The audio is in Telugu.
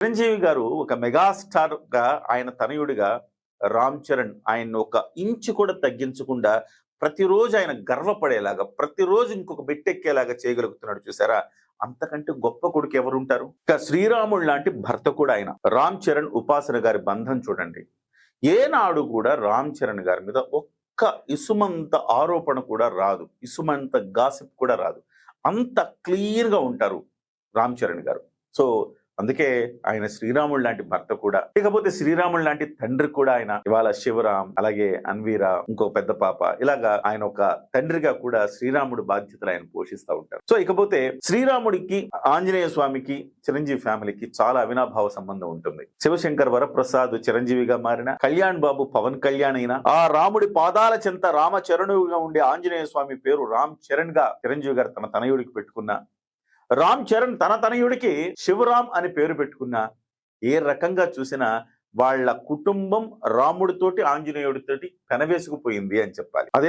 చిరంజీవి గారు ఒక మెగాస్టార్ గా ఆయన తనయుడిగా రామ్ చరణ్ ఆయన్ని ఒక ఇంచు కూడా తగ్గించకుండా ప్రతిరోజు ఆయన గర్వపడేలాగా ప్రతిరోజు ఇంకొక మెట్టెక్కేలాగా చేయగలుగుతున్నాడు చూసారా. అంతకంటే గొప్ప కొడుకు ఎవరుంటారు? ఇక శ్రీరాముడు లాంటి భర్త కూడా ఆయన. రామ్ చరణ్ ఉపాసన గారి బంధం చూడండి. ఏనాడు కూడా రామ్ చరణ్ గారి మీద ఒక్క ఇసుమంత ఆరోపణ కూడా రాదు, ఇసుమంత గాసిప్ కూడా రాదు. అంత క్లీన్ గా ఉంటారు రామ్ చరణ్ గారు. సో అందుకే ఆయన శ్రీరాముడు లాంటి భర్త కూడా. ఇకపోతే శ్రీరాముడు లాంటి తండ్రి కూడా ఆయన. ఇవాళ శివరామ్, అలాగే అన్వీర, ఇంకో పెద్ద పాప, ఇలాగా ఆయన ఒక తండ్రిగా కూడా శ్రీరాముడు బాధ్యతలు ఆయన పోషిస్తూ ఉంటారు. సో ఇకపోతే శ్రీరాముడికి, ఆంజనేయ స్వామికి, చిరంజీవి ఫ్యామిలీకి చాలా అవినాభావ సంబంధం ఉంటుంది. శివశంకర్ వరప్రసాద్ చిరంజీవిగా మారిన, కళ్యాణ్ బాబు పవన్ కళ్యాణ్ అయినా, ఆ రాముడి పాదాల చెంత రామచరణుగా ఉండే ఆంజనేయ స్వామి పేరు రామ్ చరణ్ గా చిరంజీవి గారు తన తనయుడికి పెట్టుకున్న, రామ్ చరణ్ తన తనయుడికి శివరామ్ అని పేరు పెట్టుకున్న, ఏ రకంగా చూసినా వాళ్ళ కుటుంబం రాముడితోటి ఆంజనేయుడితోటి పెనవేసుకుపోయింది అని చెప్పాలి. అదే